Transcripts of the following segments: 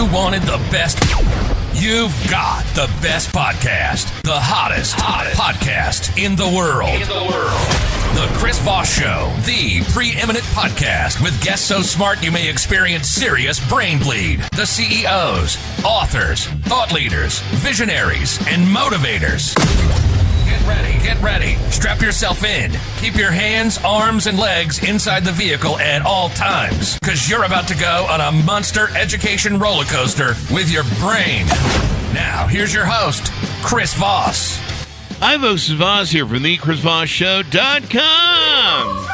you wanted the best, you've got the best podcast. The hottest podcast in the world. The Chris Voss Show, the preeminent podcast with guests so smart you may experience serious brain bleed. The CEOs, authors, thought leaders, visionaries, and motivators. Get ready. Strap yourself in. Keep your hands, arms, and legs inside the vehicle at all times, because you're about to go on a monster education roller coaster with your brain. Now, here's your host, Chris Voss. Hi, folks. It's Voss here from the ChrisVossShow.com.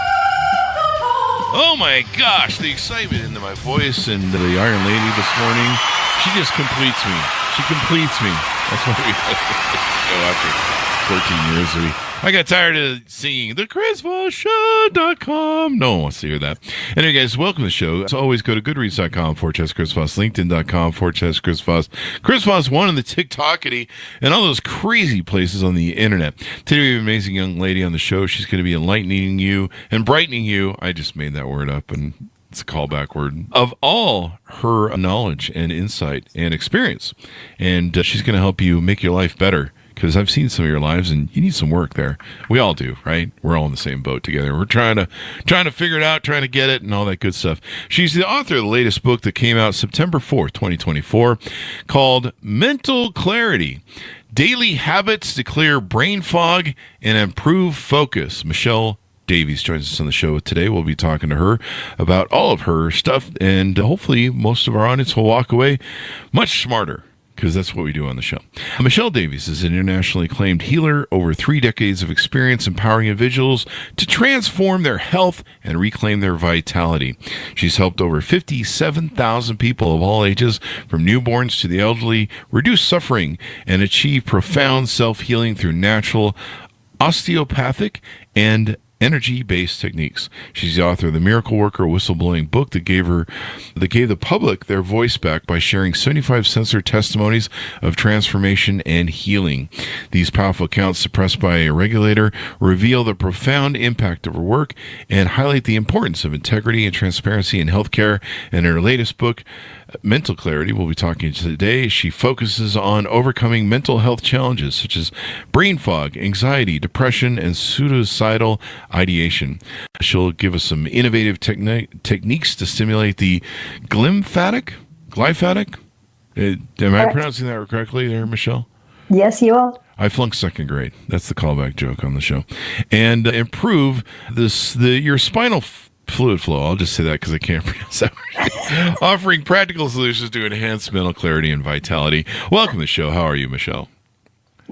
Oh, my gosh. The excitement into my voice and the Iron Lady this morning, she just completes me. She completes me. That's why we go after 14 years. I got tired of singing the ChrisVossShow.com. No one wants to hear that. Anyway, guys, welcome to the show. As always, go to goodreads.com/Chris Voss, LinkedIn.com/Chris Voss, Chris Voss 1 on the TikTokity, and all those crazy places on the internet. Today we have an amazing young lady on the show. She's going to be enlightening you and brightening you. I just made that word up, and it's a callback word of all her knowledge and insight and experience. And she's going to help you make your life better. Because I've seen some of your lives, and you need some work there. We all do, right? We're all in the same boat together. We're trying to figure it out, trying to get it, and all that good stuff. She's the author of the latest book that came out September 4th, 2024, called Mental Clarity: Daily Habits to Clear Brain Fog and Improve Focus. Michelle Davies joins us on the show today. We'll be talking to her about all of her stuff, and hopefully most of our audience will walk away much smarter, because that's what we do on the show. Michelle Davies is an internationally acclaimed healer, over 3 decades of experience empowering individuals to transform their health and reclaim their vitality. She's helped over 57,000 people of all ages, from newborns to the elderly, reduce suffering and achieve profound self-healing through natural, osteopathic, and energy-based techniques. She's the author of the Miracle Worker whistleblowing book that gave the public their voice back by sharing 75 censored testimonies of transformation and healing. These powerful accounts, suppressed by a regulator, reveal the profound impact of her work and highlight the importance of integrity and transparency in healthcare. And in her latest book, Mental Clarity, we'll be talking today. She focuses on overcoming mental health challenges such as brain fog, anxiety, depression, and suicidal ideation. She'll give us some innovative techniques to stimulate the glymphatic. Am I pronouncing that correctly there, Michelle? Yes, you are. I flunked second grade. That's the callback joke on the show. And improve your spinal fluid flow. I'll just say that because I can't pronounce that word. Offering practical solutions to enhance mental clarity and vitality. Welcome to the show. How are you, Michelle?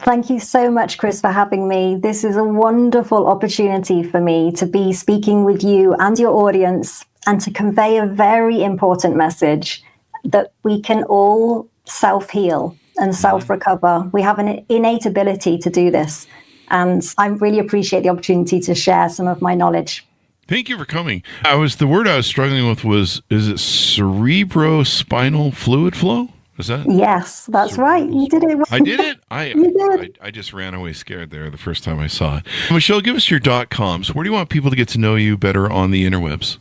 Thank you so much, Chris, for having me. This is a wonderful opportunity for me to be speaking with you and your audience, and to convey a very important message that we can all self-heal and self-recover. We have an innate ability to do this, and I really appreciate the opportunity to share some of my knowledge. Thank you for coming. The word I was struggling with is it cerebrospinal fluid flow? Is that? Yes, that's right. You did it. I did it? You did. I just ran away scared there the first time I saw it. Michelle, give us your .coms. Where do you want people to get to know you better on the interwebs?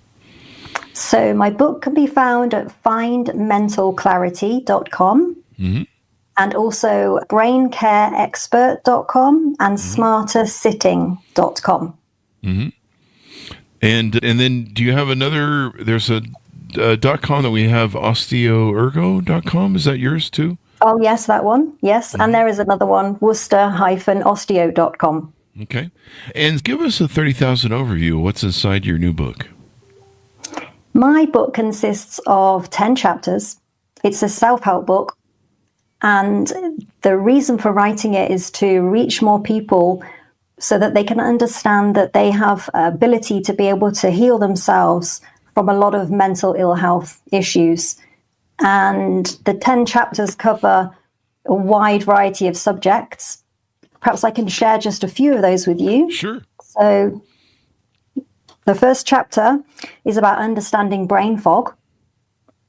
So my book can be found at findmentalclarity.com. Mm-hmm. And also braincareexpert.com and smartersitting.com. Mm-hmm. And then do you have another, there's a .com that we have, osteoergo.com. Is that yours too? Oh, yes, that one. Yes. Mm-hmm. And there is another one, worcester-osteo.com. Okay. And give us a 30,000 overview. What's inside your new book? My book consists of 10 chapters. It's a self-help book. And the reason for writing it is to reach more people so that they can understand that they have ability to be able to heal themselves from a lot of mental ill health issues. And the 10 chapters cover a wide variety of subjects. Perhaps I can share just a few of those with you. Sure. So the first chapter is about understanding brain fog.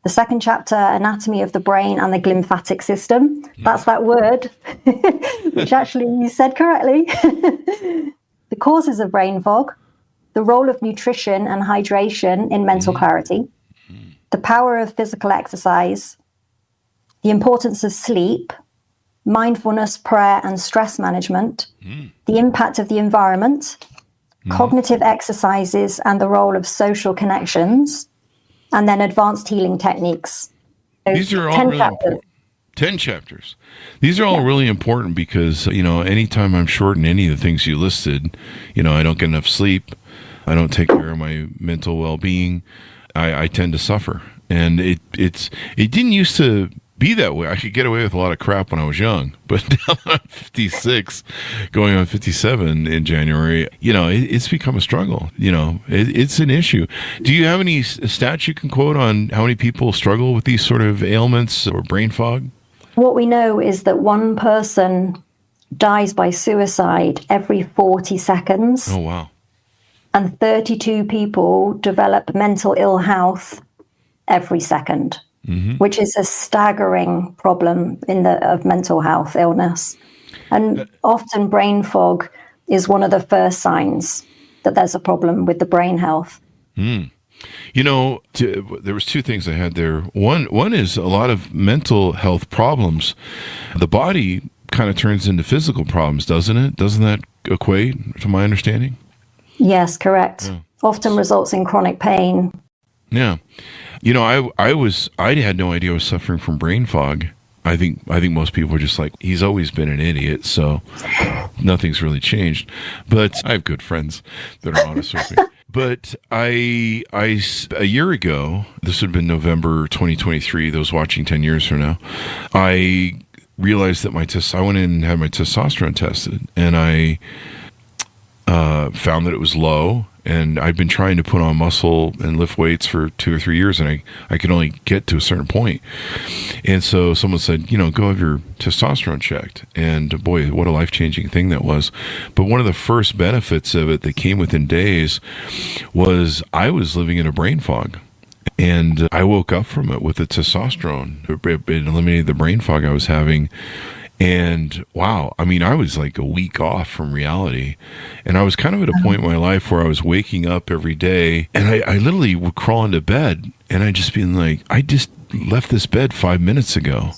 The second chapter, anatomy of the brain and the glymphatic system. That's that word, which actually you said correctly. The causes of brain fog, the role of nutrition and hydration in mental clarity, the power of physical exercise, the importance of sleep, mindfulness, prayer, and stress management, the impact of the environment, cognitive exercises and the role of social connections, and then advanced healing techniques. So These are all 10 really chapters. important. 10 chapters. These are all really important because, anytime I'm short in any of the things you listed, I don't get enough sleep. I don't take care of my mental well-being. I tend to suffer. And it didn't used to be that way. I could get away with a lot of crap when I was young, but now that I'm 56, going on 57 in January, it's become a struggle. It's an issue. Do you have any stats you can quote on how many people struggle with these sort of ailments or brain fog? What we know is that one person dies by suicide every 40 seconds. Oh, wow. And 32 people develop mental ill health every second, which is a staggering problem of mental health illness. And often brain fog is one of the first signs that there's a problem with the brain health. There was two things I had there. One is a lot of mental health problems. The body kind of turns into physical problems, doesn't it? Doesn't that equate to my understanding? Yes, correct. Yeah. Often results in chronic pain. Yeah. I had no idea I was suffering from brain fog. I think most people are just like, he's always been an idiot, so nothing's really changed. But I have good friends that are honest with me. But a year ago, this would have been November 2023, those watching 10 years from now, I realized that I went in and had my testosterone tested, and I found that it was low. And I'd been trying to put on muscle and lift weights for 2 or 3 years, and I could only get to a certain point. And so someone said, go have your testosterone checked. And boy, what a life-changing thing that was. But one of the first benefits of it that came within days was I was living in a brain fog. And I woke up from it with the testosterone. It eliminated the brain fog I was having. And wow, I was like a week off from reality. And I was kind of at a point in my life where I was waking up every day, and I literally would crawl into bed, and I'd just be like, I just left this bed 5 minutes ago.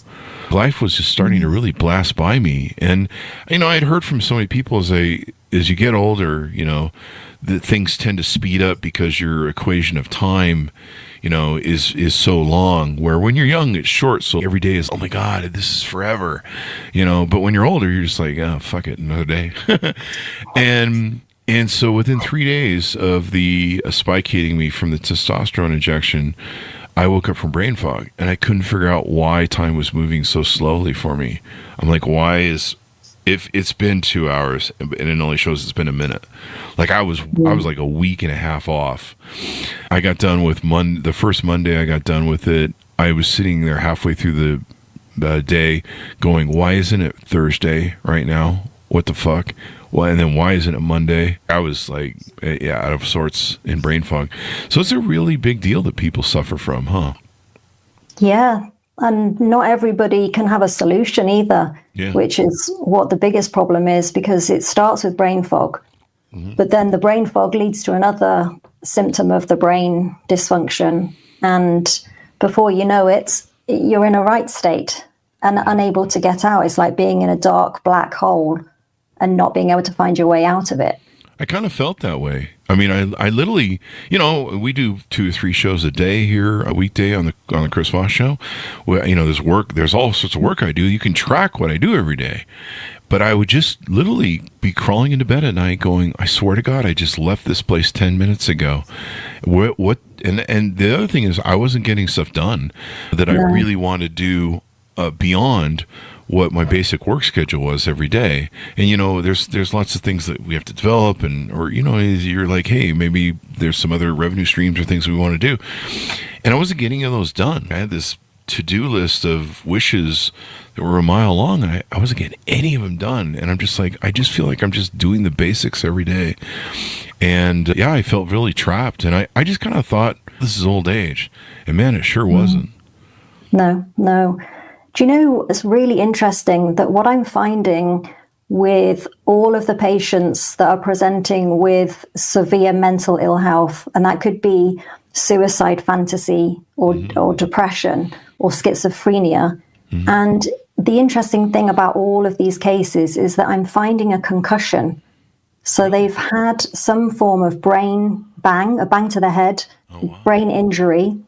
Life was just starting to really blast by me. And, I'd heard from so many people as you get older, that things tend to speed up because your equation of time is so long, where when you're young, it's short. So every day is, oh my God, this is forever, but when you're older, you're just like, oh, fuck it, another day. and so within 3 days of the spike hitting me from the testosterone injection, I woke up from brain fog, and I couldn't figure out why time was moving so slowly for me. I'm like, if it's been 2 hours and it only shows it's been a minute. Like I was like a week and a half off. I got done with the first Monday I got done with it. I was sitting there halfway through the day going, why isn't it Thursday right now? What the fuck? Well, and then why isn't it Monday? I was like, out of sorts in brain fog. So it's a really big deal that people suffer from, huh? Yeah. And not everybody can have a solution either, which is what the biggest problem is, because it starts with brain fog. But then the brain fog leads to another symptom of the brain dysfunction. And before you know it, you're in a right state and unable to get out. It's like being in a dark black hole and not being able to find your way out of it. I kind of felt that way. I literally, we do 2 or 3 shows a day here, a weekday on the Chris Voss Show. Where, there's all sorts of work I do. You can track what I do every day. But I would just literally be crawling into bed at night going, I swear to God, I just left this place 10 minutes ago. What? And the other thing is I wasn't getting stuff done that I really wanted to do beyond what my basic work schedule was every day. And, there's lots of things that we have to develop or you're like, hey, maybe there's some other revenue streams or things we want to do. And I wasn't getting those done. I had this to-do list of wishes that were a mile long, and I wasn't getting any of them done. And I'm just like, I just feel like I'm just doing the basics every day. And I felt really trapped. And I just kind of thought, this is old age. And man, it sure wasn't. No. Do you know, it's really interesting that what I'm finding with all of the patients that are presenting with severe mental ill health, and that could be suicide fantasy or depression or schizophrenia, And the interesting thing about all of these cases is that I'm finding a concussion. So they've had some form of brain bang, a bang to the head, brain injury,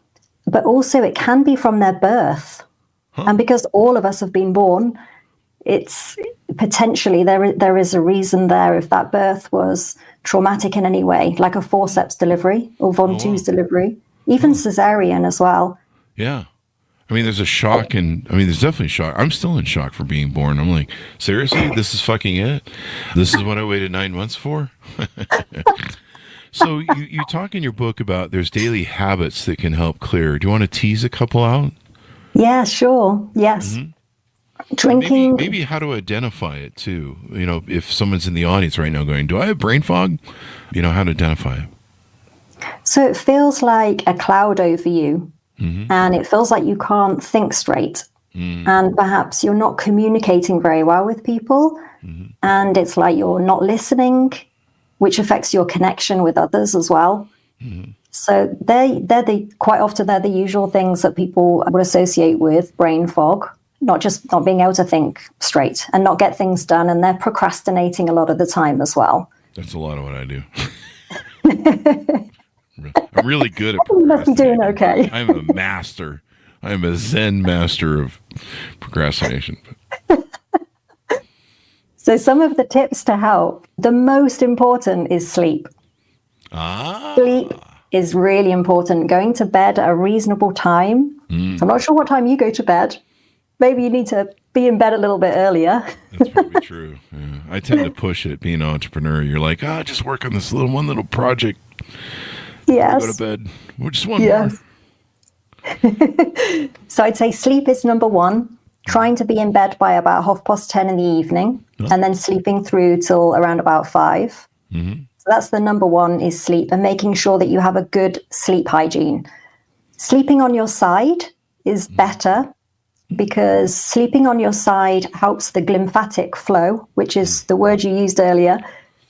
but also it can be from their birth. And because all of us have been born, it's potentially there is a reason there if that birth was traumatic in any way, like a forceps delivery or von Tu's delivery, even cesarean as well. Yeah. I mean, there's a shock, and I mean, there's definitely shock. I'm still in shock for being born. I'm like, seriously, this is fucking it? This is what I waited 9 months for? So you talk in your book about there's daily habits that can help clear. Do you want to tease a couple out? Yeah, sure. Yes. Drinking. Maybe how to identify it too. You know, if someone's in the audience right now going, do I have brain fog? You know, how to identify it. So it feels like a cloud over you. And it feels like you can't think straight. And perhaps you're not communicating very well with people. And it's like you're not listening, which affects your connection with others as well. So quite often they're the usual things that people would associate with brain fog, not being able to think straight and not get things done. And they're procrastinating a lot of the time as well. That's a lot of what I do. I'm really good at You must be doing okay. I'm a master. I'm a Zen master of procrastination. So some of the tips to help, the most important is sleep. Sleep is really important. Going to bed at a reasonable time. I'm not sure what time you go to bed. Maybe you need to be in bed a little bit earlier. That's probably true. Yeah. I tend to push it, being an entrepreneur. You're like, just work on this one little project. Yes. Go to bed. We're just one more. So I'd say sleep is number one. Trying to be in bed by about 10:30 in the evening, and then sleeping through till around about 5. So that's the number one is sleep, and making sure that you have a good sleep hygiene. Sleeping on your side is better because sleeping on your side helps the glymphatic flow, which is the word you used earlier.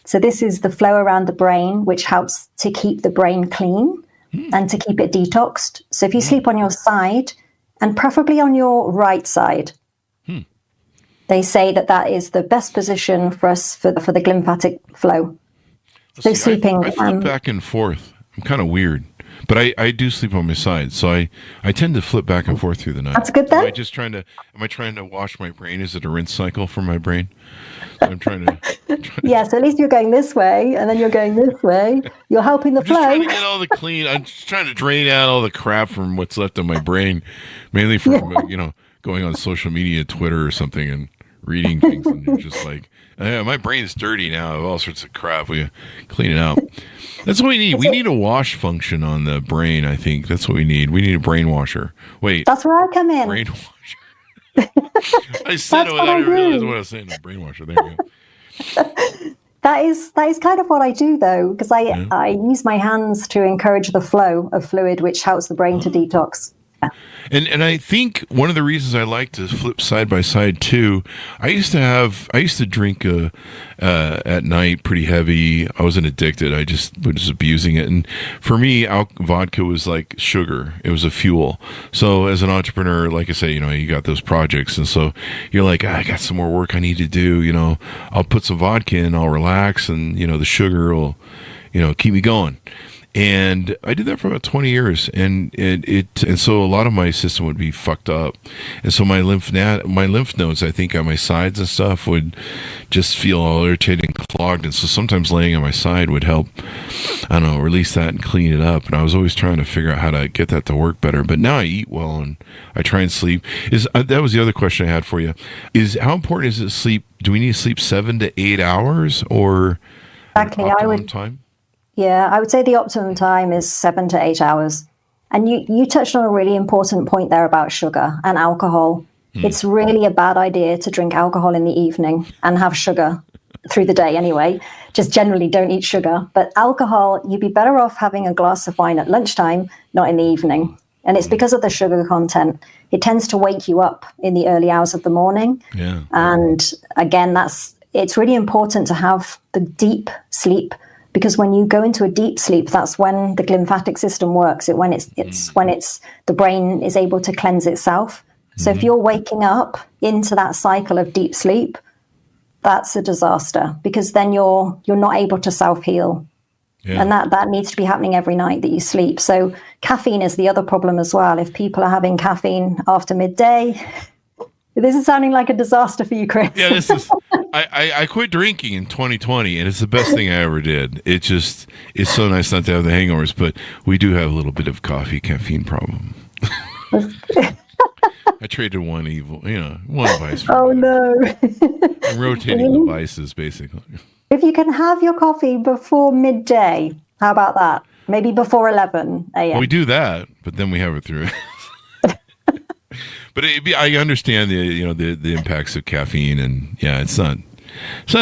So this is the flow around the brain, which helps to keep the brain clean and to keep it detoxed. So if you sleep on your side, and preferably on your right side, they say that is the best position for us for the glymphatic flow. So sleeping. I flip back and forth. I'm kind of weird, but I do sleep on my side. So I tend to flip back and forth through the night. That's good then. Am I trying to wash my brain? Is it a rinse cycle for my brain? So I'm trying to. Yeah, so at least you're going this way, and then you're going this way. You're helping the flow. I'm just trying to get all the clean. I'm just trying to drain out all the crap from what's left of my brain, mainly from going on social media, Twitter or something, and reading things, and you're just like, my brain's dirty now of all sorts of crap. We clean it out. That's what we need. We need a wash function on the brain. I think that's what we need. We need a brain washer. Wait, that's where I come in. Brain washer. I said it without even realizing what I was saying. The brainwasher. There you go. That is kind of what I do, though, because I use my hands to encourage the flow of fluid, which helps the brain to detox. And I think one of the reasons I like to flip side by side too, I used to drink at night pretty heavy. I wasn't addicted. I just was abusing it. And for me, vodka was like sugar. It was a fuel. So as an entrepreneur, like I say, you got those projects. And so you're like, I got some more work I need to do. I'll put some vodka in, I'll relax, and, the sugar will, keep me going. And I did that for about 20 years, and so a lot of my system would be fucked up, and so my lymph nodes, I think, on my sides and stuff would just feel all irritated and clogged, and so sometimes laying on my side would help, I don't know, release that and clean it up. And I was always trying to figure out how to get that to work better. But now I eat well and I try and sleep. That was the other question I had for you? Is how important is it sleep? Do we need to sleep 7 to 8 hours or exactly? Optimum time? Yeah, I would say the optimum time is 7 to 8 hours. And you touched on a really important point there about sugar and alcohol. It's really a bad idea to drink alcohol in the evening and have sugar through the day anyway. Just generally don't eat sugar. But alcohol, you'd be better off having a glass of wine at lunchtime, not in the evening. And it's because of the sugar content. It tends to wake you up in the early hours of the morning. Yeah. And again, it's really important to have the deep sleep, because when you go into a deep sleep, that's when the glymphatic system works. When the brain is able to cleanse itself So if you're waking up into that cycle of deep sleep, that's a disaster, because then you're not able to self-heal. Yeah. And that needs to be happening every night that you sleep. So caffeine is the other problem as well. If people are having caffeine after midday, this is sounding like a disaster for you, Chris. Yeah, this is. I quit drinking in 2020, and it's the best thing I ever did. It's so nice not to have the hangovers, but we do have a little bit of caffeine problem. I traded one vice for another. No. I'm rotating the vices, basically. If you can have your coffee before midday, how about that? Maybe before 11 a.m. We do that, but then we have it through. But I understand the impacts of caffeine, and yeah, it's not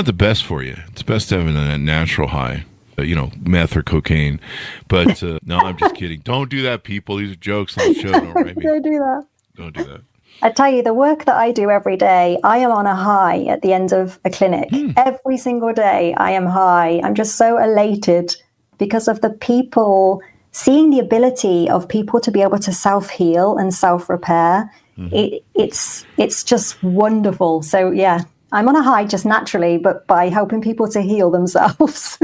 the best for you. It's best to have a natural high, meth or cocaine. But no, I'm just kidding. Don't do that, people. These are jokes on the show. Don't write me. Don't do that. Don't do that. I tell you, the work that I do every day, I am on a high at the end of a clinic. Every single day, I am high. I'm just so elated because of the people, seeing the ability of people to be able to self-heal and self-repair. It's just wonderful. So yeah, I'm on a high just naturally, but by helping people to heal themselves.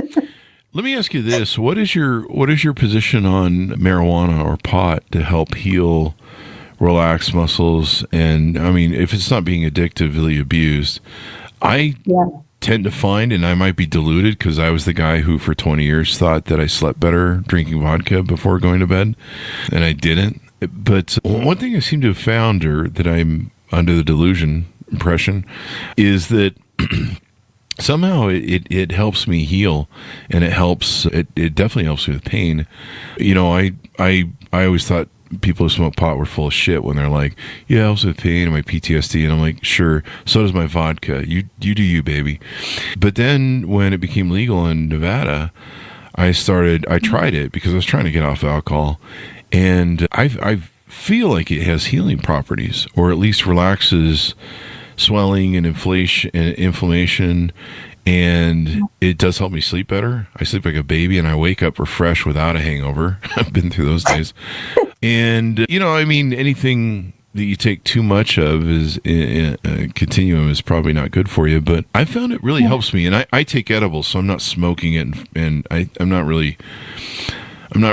Let me ask you this: what is your position on marijuana or pot to help heal, relax muscles? And I mean, if it's not being addictively abused, I tend to find, and I might be deluded because I was the guy who for 20 years thought that I slept better drinking vodka before going to bed, and I didn't. But one thing I seem to have found, or that I'm under the delusion impression, is that somehow it helps me heal, and it definitely helps me with pain. I always thought people who smoke pot were full of shit when they're like, yeah, it helps with pain and my PTSD. And I'm like, sure, so does my vodka. You do you, baby. But then when it became legal in Nevada, I tried it because I was trying to get off alcohol. And I feel like it has healing properties, or at least relaxes swelling and inflammation, and it does help me sleep better. I sleep like a baby, and I wake up refreshed without a hangover. I've been through those days. And, anything that you take too much of is in a continuum is probably not good for you, but I found it really helps me. And I take edibles, so I'm not smoking it, and I'm not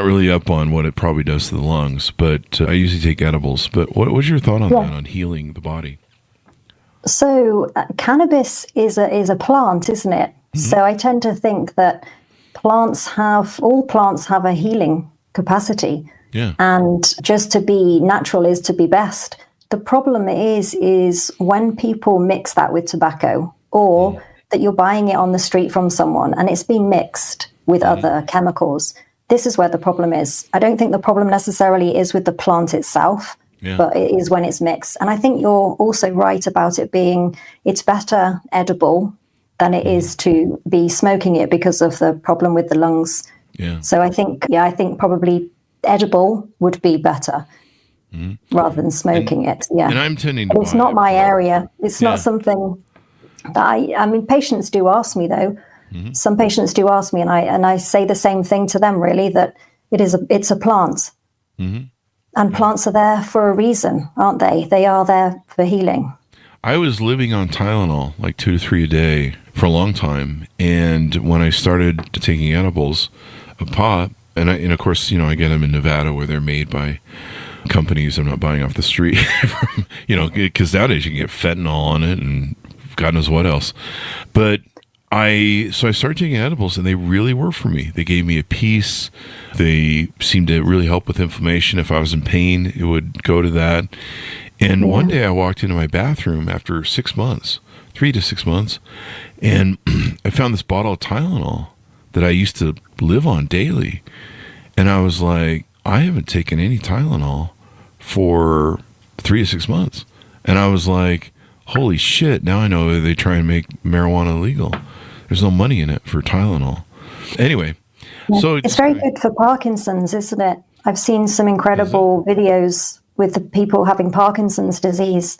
really up on what it probably does to the lungs, but I usually take edibles. But what's your thought on that, on healing the body? So cannabis is a plant, isn't it? So I tend to think that all plants have a healing capacity. Yeah. And just to be natural is to be best. The problem is when people mix that with tobacco, or that you're buying it on the street from someone and it's being mixed with other chemicals. This is where the problem is. I don't think the problem necessarily is with the plant itself, but it is when it's mixed. And I think you're also right about it's better edible than it is to be smoking it because of the problem with the lungs. Yeah. So I think probably edible would be better rather than smoking it. Yeah. And I'm tending to. But it's not my area. It's not something that I mean, patients do ask me though. Some patients do ask me, and I say the same thing to them, really, that it's a plant. And plants are there for a reason, aren't they? They are there for healing. I was living on Tylenol, like 2 to 3 a day, for a long time. And when I started taking edibles of pot, and of course, I get them in Nevada where they're made by companies I'm not buying off the street, because nowadays you can get fentanyl on it and God knows what else. But I started taking edibles, and they really were for me. They gave me a peace. They seemed to really help with inflammation. If I was in pain, it would go to that. And one day I walked into my bathroom after 6 months, 3 to 6 months, and I found this bottle of Tylenol that I used to live on daily. And I was like, I haven't taken any Tylenol for 3 to 6 months. And I was like, holy shit, now I know they try and make marijuana illegal. There's no money in it for Tylenol. Anyway, so it's very good for Parkinson's, isn't it? I've seen some incredible videos with the people having Parkinson's disease,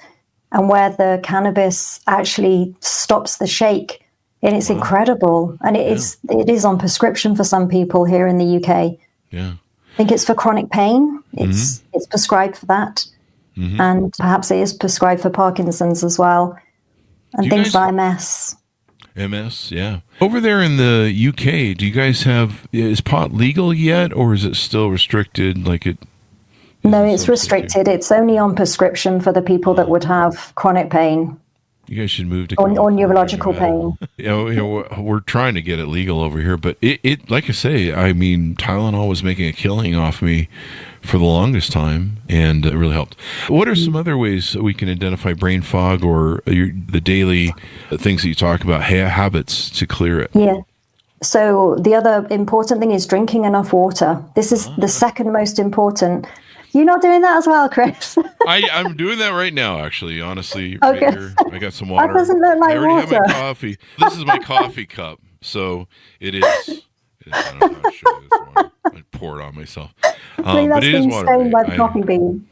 and where the cannabis actually stops the shake. And it's incredible. And it is on prescription for some people here in the UK. Yeah. I think it's for chronic pain. It's prescribed for that. And perhaps it is prescribed for Parkinson's as well, and things like MS. MS, yeah. Over there in the UK, do you guys is pot legal yet, or is it still restricted? No, it's restricted. It's only on prescription for the people that would have chronic pain. You guys should move to or neurological pain. We're trying to get it legal over here, but it like I say, I mean, Tylenol was making a killing off me for the longest time, and it really helped. What are some other ways that we can identify brain fog or the daily things that you talk about, habits to clear it? Yeah. So the other important thing is drinking enough water. This is the second most important. You're not doing that as well, Chris? I'm doing that right now, actually, honestly. Okay. Right here. I got some water. That doesn't look like I already water. have my coffee. This is my coffee cup. So it is. I don't know how to show you this water. I pour it on myself. But it is water. Stained by the coffee bean.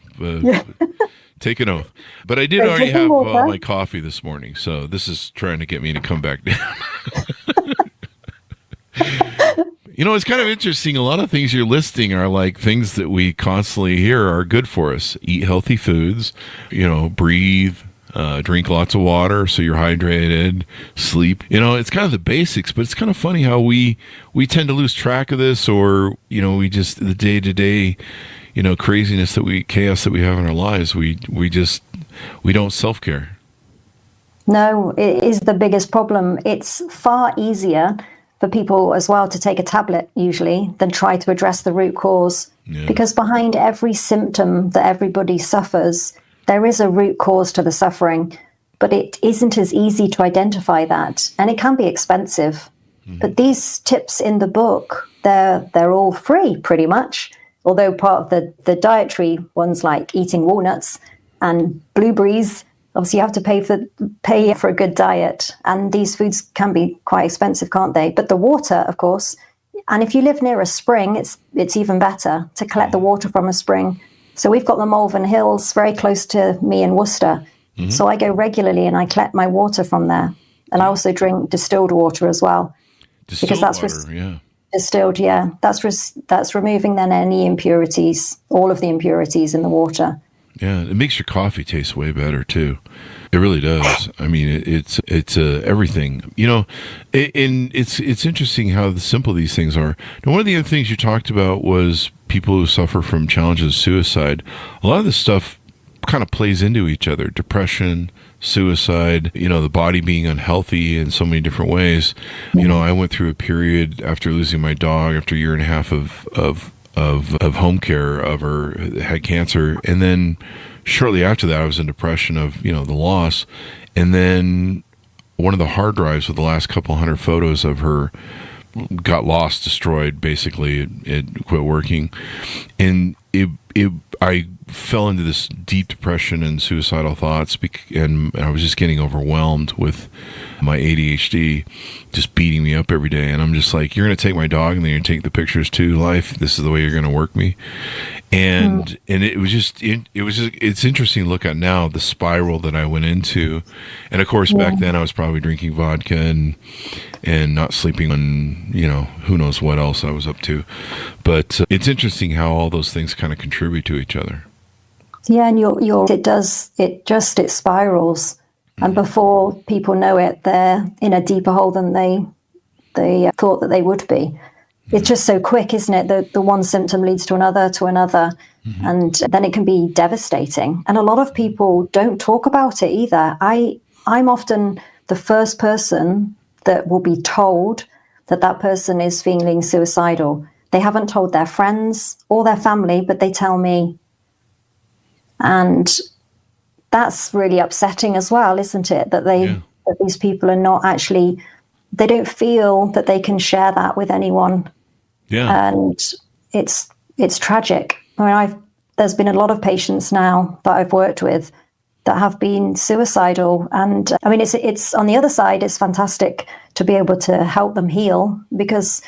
Take an oath. But I did already have my coffee this morning. So this is trying to get me to come back down. It's kind of interesting. A lot of things you're listing are like things that we constantly hear are good for us. Eat healthy foods, breathe, drink lots of water so you're hydrated, sleep. It's kind of the basics, but it's kind of funny how we tend to lose track of this, or, we just, the day-to-day, craziness chaos that we have in our lives, we don't self-care. No, it is the biggest problem. It's far easier for people as well to take a tablet usually than try to address the root cause. Yeah. Because behind every symptom that everybody suffers, there is a root cause to the suffering, but it isn't as easy to identify that, and it can be expensive. But these tips in the book, they're all free pretty much, although part of the dietary ones like eating walnuts and blueberries, obviously you have to pay for a good diet, and these foods can be quite expensive, can't they? But the water, of course, and if you live near a spring, it's even better to collect the water from a spring. So we've got the Malvern Hills very close to me in Worcester. So I go regularly and I collect my water from there. And I also drink distilled water as well. Distilled water, distilled, yeah. That's removing then any impurities, all of the impurities in the water. Yeah, it makes your coffee taste way better too. It really does. I mean, it's everything. And it's interesting how simple these things are. Now, one of the other things you talked about was people who suffer from challenges of suicide. A lot of this stuff kind of plays into each other. Depression, suicide, the body being unhealthy in so many different ways. I went through a period after losing my dog, after a year and a half of home care of her, had cancer, and then shortly after that I was in depression of the loss, and then one of the hard drives with the last couple hundred photos of her got lost, destroyed, basically. It quit working, and I fell into this deep depression and suicidal thoughts, and I was just getting overwhelmed with my ADHD just beating me up every day. And I'm just like, you're going to take my dog and then you're going to take the pictures too, life. This is the way you're going to work me. And it's interesting to look at now, the spiral that I went into. And of course, back then I was probably drinking vodka and not sleeping on, who knows what else I was up to. But it's interesting how all those things kind of contribute to each other. Yeah, and it spirals. And before people know it, they're in a deeper hole than they thought that they would be. It's just so quick, isn't it? The one symptom leads to another, and then it can be devastating. And a lot of people don't talk about it either. I'm often the first person that will be told that person is feeling suicidal. They haven't told their friends or their family, but they tell me. And that's really upsetting as well, isn't it? That that these people are not actually, they don't feel that they can share that with anyone. Yeah. And it's tragic. I mean, there's been a lot of patients now that I've worked with that have been suicidal. And I mean, it's on the other side, it's fantastic to be able to help them heal, because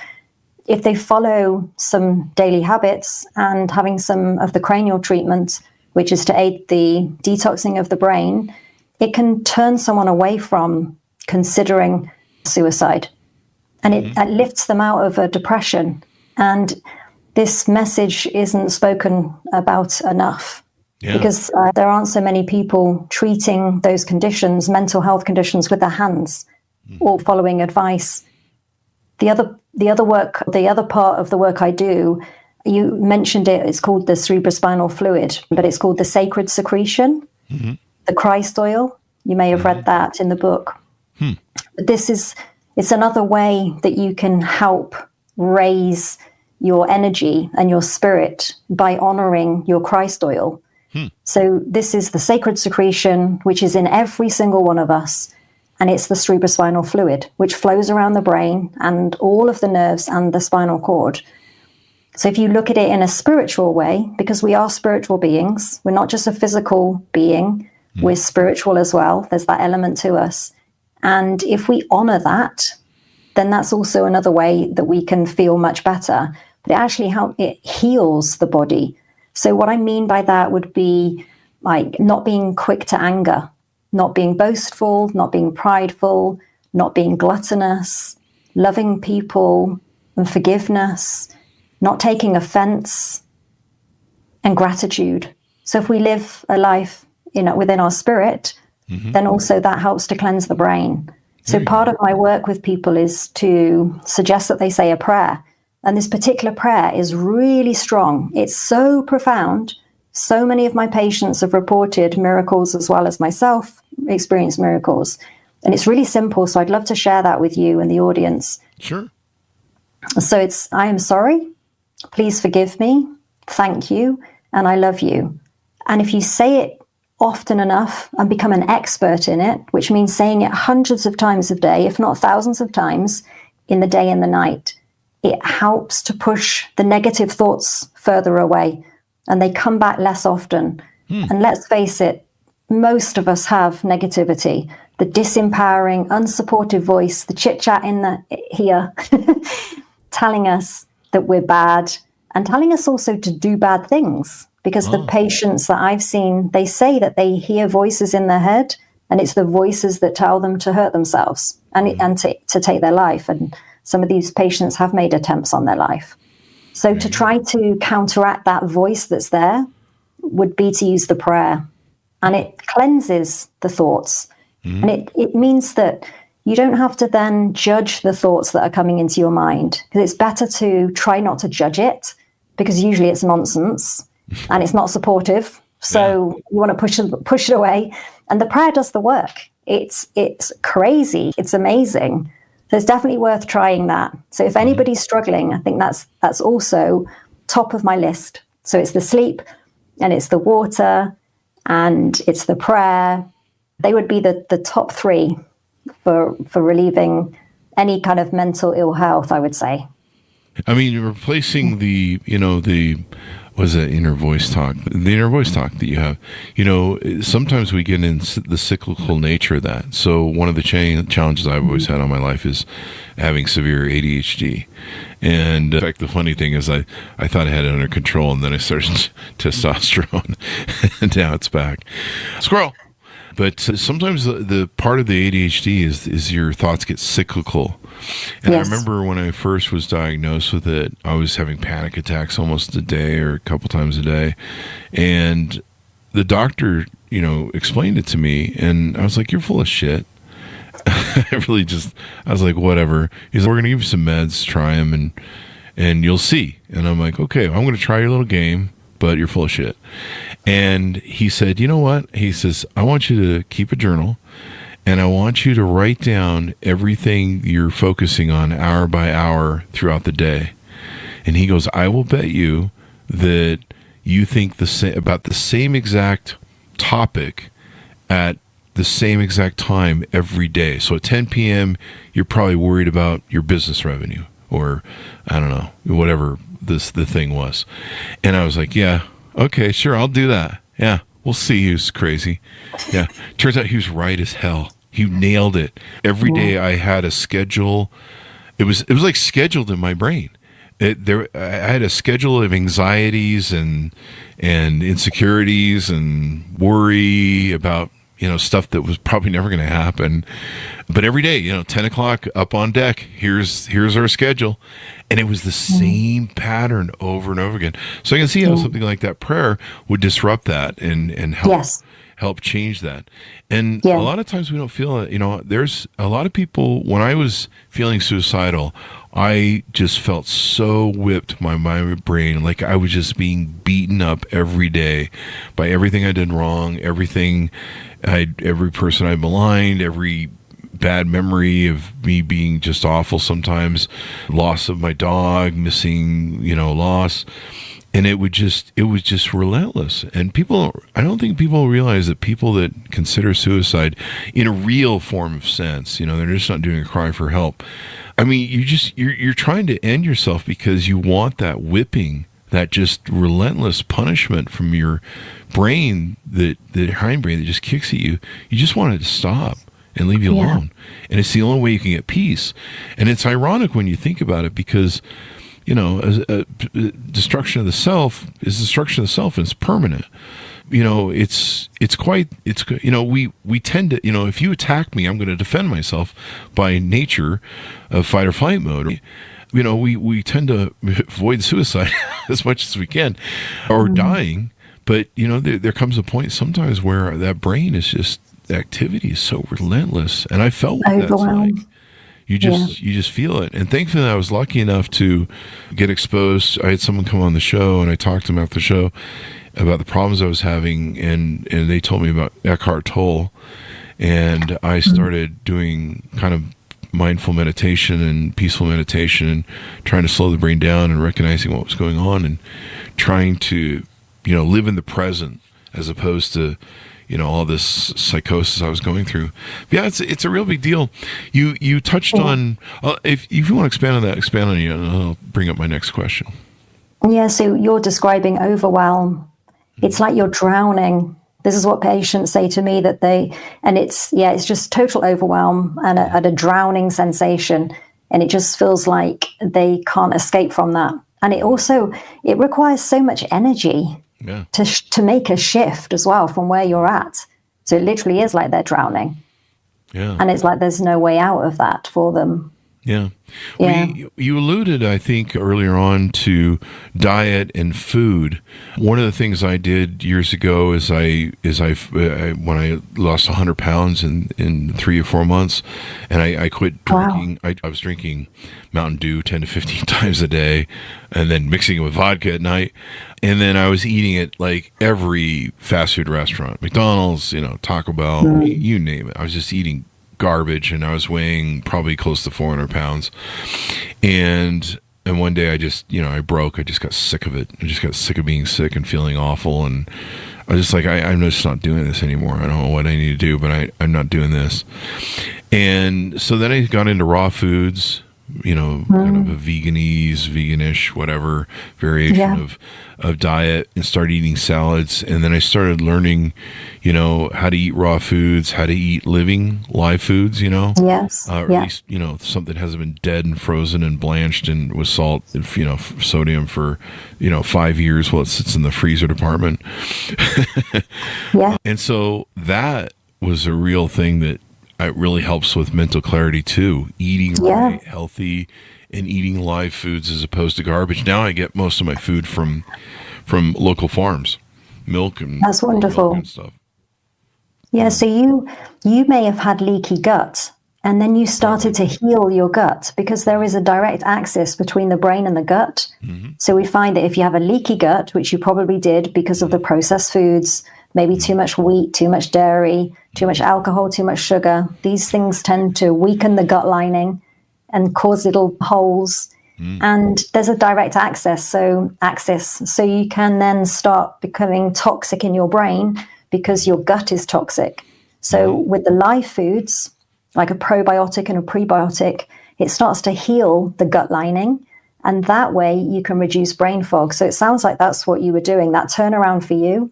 if they follow some daily habits and having some of the cranial treatment, which is to aid the detoxing of the brain, it can turn someone away from considering suicide. And it lifts them out of a depression. And this message isn't spoken about enough. because there aren't so many people treating those conditions, mental health conditions, with their hands or following advice. The other part of the work I do, you mentioned it, it's called the cerebrospinal fluid, but it's called the sacred secretion, the Christ oil. You may have read that in the book. But it's another way that you can help raise your energy and your spirit by honoring your Christ oil. So this is the sacred secretion, which is in every single one of us. And it's the cerebrospinal fluid, which flows around the brain and all of the nerves and the spinal cord. So if you look at it in a spiritual way, because we are spiritual beings, we're not just a physical being, we're spiritual as well. There's that element to us. And if we honor that, then that's also another way that we can feel much better. But it heals the body. So what I mean by that would be like not being quick to anger, not being boastful, not being prideful, not being gluttonous, loving people and forgiveness, not taking offense, and gratitude. So if we live a life, within our spirit, then also that helps to cleanse the brain. So part of my work with people is to suggest that they say a prayer. And this particular prayer is really strong. It's so profound. So many of my patients have reported miracles, as well as myself experienced miracles. And it's really simple. So I'd love to share that with you and the audience. Sure. So it's, I am sorry. Please forgive me. Thank you. And I love you. And if you say it often enough and become an expert in it, which means saying it hundreds of times a day, if not thousands of times in the day and the night, it helps to push the negative thoughts further away, and they come back less often. And let's face it, most of us have negativity, the disempowering, unsupportive voice, the chit-chat in the here, telling us that we're bad and telling us also to do bad things. Because the patients that I've seen, they say that they hear voices in their head, and it's the voices that tell them to hurt themselves and to take their life. And some of these patients have made attempts on their life. So to try to counteract that voice that's there would be to use the prayer. And it cleanses the thoughts. And it means that you don't have to then judge the thoughts that are coming into your mind. Because it's better to try not to judge it, because usually it's nonsense and it's not supportive. So you want to push it away. And the prayer does the work. It's crazy. It's amazing. So it's definitely worth trying that. So if anybody's struggling, I think that's also top of my list. So it's the sleep, and it's the water, and it's the prayer. They would be the top three for relieving any kind of mental ill health, I would say. I mean, replacing the was it inner voice talk? The inner voice talk that you have. Sometimes we get in the cyclical nature of that. So one of the challenges I've always had on my life is having severe ADHD. And in fact, the funny thing is I thought I had it under control, and then I started testosterone, and now it's back. Squirrel. But sometimes the part of the ADHD is your thoughts get cyclical. And yes. I remember when I first was diagnosed with it, I was having panic attacks almost a day or a couple times a day. And the doctor, explained it to me, and I was like, "You're full of shit." I was like, whatever. He's like, "We're going to give you some meds, try them, and you'll see." And I'm like, "Okay, I'm going to try your little game, but you're full of shit." And he said, "You know what?" He says, "I want you to keep a journal, and I want you to write down everything you're focusing on hour by hour throughout the day." And he goes, "I will bet you that you think about the same exact topic at the same exact time every day. So at 10 p.m., you're probably worried about your business revenue, or I don't know, whatever the thing was." And I was like, "Yeah, okay, sure, I'll do that. Yeah, we'll see who's crazy." Yeah, turns out he was right as hell. He nailed it. Every day I had a schedule. It was like scheduled in my brain. I had a schedule of anxieties and insecurities and worry about stuff that was probably never going to happen. But every day, 10 o'clock up on deck, here's our schedule. And it was the same pattern over and over again. So I can see how something like that prayer would disrupt that and help change that. And a lot of times we don't feel it. There's a lot of people, when I was feeling suicidal, I just felt so whipped by my brain. Like I was just being beaten up every day by everything I did wrong, every person I maligned, every bad memory of me being just awful sometimes, loss of my dog, missing, loss. And it was just relentless. And I don't think people realize that people that consider suicide in a real form of sense, they're just not doing a cry for help. I mean, you're trying to end yourself because you want that whipping, that just relentless punishment from your brain, the hindbrain that just kicks at you. You just want it to stop and leave you alone. And it's the only way you can get peace. And it's ironic when you think about it because, destruction of the self is destruction of the self, and it's permanent. We tend to, if you attack me, I'm going to defend myself by nature of fight or flight mode. We tend to avoid suicide as much as we can, or dying. But, there comes a point sometimes where that brain is just, the activity is so relentless. And I felt what that's like. You just feel it. And thankfully I was lucky enough to get exposed. I had someone come on the show and I talked to them after the show about the problems I was having, and they told me about Eckhart Tolle, and I started doing kind of mindful meditation and peaceful meditation and trying to slow the brain down and recognizing what was going on and trying to, live in the present as opposed to, all this psychosis I was going through. Yeah, it's a real big deal. You touched on, if you want to expand on that, and I'll bring up my next question. Yeah, so you're describing overwhelm. It's like you're drowning. This is what patients say to me it's just total overwhelm and a drowning sensation. And it just feels like they can't escape from that. And it requires so much energy to make a shift as well from where you're at. So it literally is like they're drowning. Yeah. And it's like there's no way out of that for them. Yeah. You alluded, I think, earlier on to diet and food. One of the things I did years ago is when I lost 100 pounds in 3 or 4 months, and I quit drinking. Wow. I was drinking Mountain Dew 10 to 15 times a day, and then mixing it with vodka at night. And then I was eating at like every fast food restaurant, McDonald's, Taco Bell, you name it. I was just eating garbage, and I was weighing probably close to 400 pounds. And one day I just, I broke. I just got sick of it. I just got sick of being sick and feeling awful. And I was just like, I'm just not doing this anymore. I don't know what I need to do, but I'm not doing this. And so then I got into raw foods, kind of a veganish, whatever variation of diet, and started eating salads. And then I started learning, how to eat raw foods, how to eat living live foods, Yes. Or at least, something hasn't been dead and frozen and blanched and with salt and, sodium for, 5 years while it sits in the freezer department. Yeah. And so that was a real thing that it really helps with mental clarity too. Eating right, healthy, and eating live foods as opposed to garbage. Now I get most of my food from local farms, milk and that's wonderful milk and stuff. Yeah, so you may have had leaky gut, and then you started to heal your gut because there is a direct axis between the brain and the gut. Mm-hmm. So we find that if you have a leaky gut, which you probably did because of the processed foods, maybe too much wheat, too much dairy, too much alcohol, too much sugar. These things tend to weaken the gut lining and cause little holes. And there's a direct access. So you can then start becoming toxic in your brain because your gut is toxic. So with the live foods, like a probiotic and a prebiotic, it starts to heal the gut lining. And that way you can reduce brain fog. So it sounds like that's what you were doing, that turnaround for you.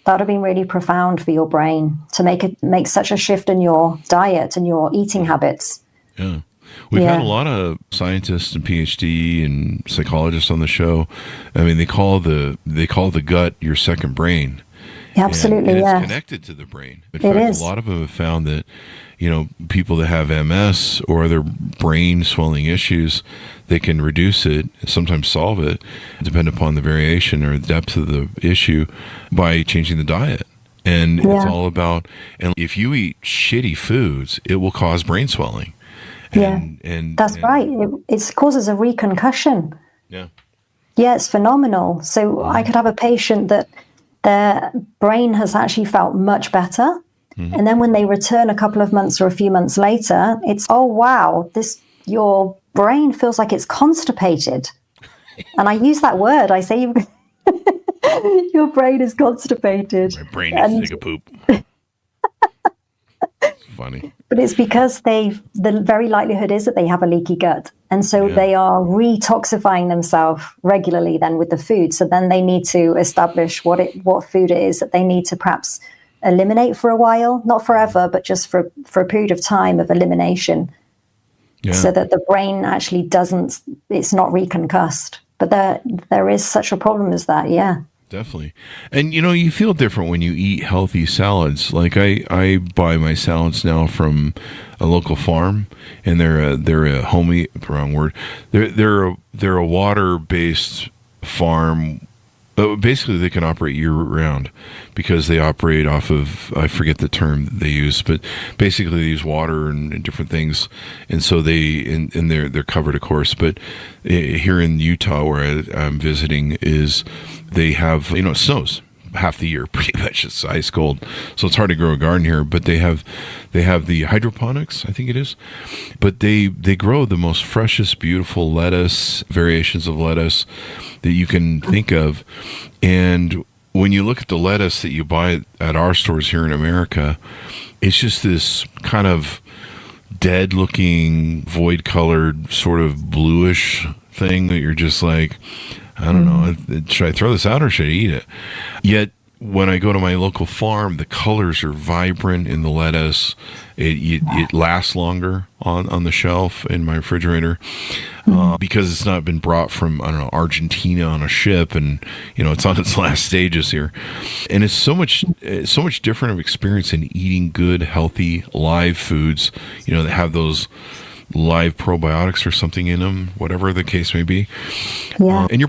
That would have been really profound for your brain to make such a shift in your diet and your eating habits. Yeah. We've had a lot of scientists and PhD and psychologists on the show. I mean, they call the gut your second brain. Absolutely, and it's yeah. connected to the brain. In It fact, is. a lot of them have found that, people that have MS or other brain swelling issues, they can reduce it, sometimes solve it, depending upon the variation or the depth of the issue, by changing the diet. And it's all about, and if you eat shitty foods, it will cause brain swelling. That's right. It causes a reconcussion. Yeah. Yeah, it's phenomenal. So I could have a patient that their brain has actually felt much better. And then when they return a couple of months or a few months later, it's, oh, wow, your brain feels like it's constipated. And I use that word. I say, your brain is constipated. My brain needs to take a poop. Funny. But it's because the very likelihood is that they have a leaky gut. And so they are retoxifying themselves regularly then with the food. So then they need to establish what food it is that they need to perhaps eliminate for a while, not forever, but just for a period of time of elimination. Yeah. So that the brain actually it's not reconcussed. But there is such a problem as that, yeah. Definitely. And, you feel different when you eat healthy salads. Like I buy my salads now from a local farm, and they're a homey, wrong word. They're a water-based farm. Basically, they can operate year-round because they operate off of, I forget the term that they use, but basically they use water and different things, and so they're covered, of course. But here in Utah, where I'm visiting, they have, it snows half the year, pretty much. It's ice cold, so it's hard to grow a garden here. But they have the hydroponics, I think it is. But they grow the most freshest, beautiful lettuce, variations of lettuce that you can think of. And when you look at the lettuce that you buy at our stores here in America, it's just this kind of dead-looking, void-colored, sort of bluish thing that you're just like, I don't know, should I throw this out or should I eat it? Yet, when I go to my local farm, the colors are vibrant in the lettuce. It lasts longer on the shelf in my refrigerator because it's not been brought from, I don't know, Argentina on a ship, and it's on its last stages here. And it's so much different of experience in eating good, healthy, live foods, that have those live probiotics or something in them, whatever the case may be. Yeah. And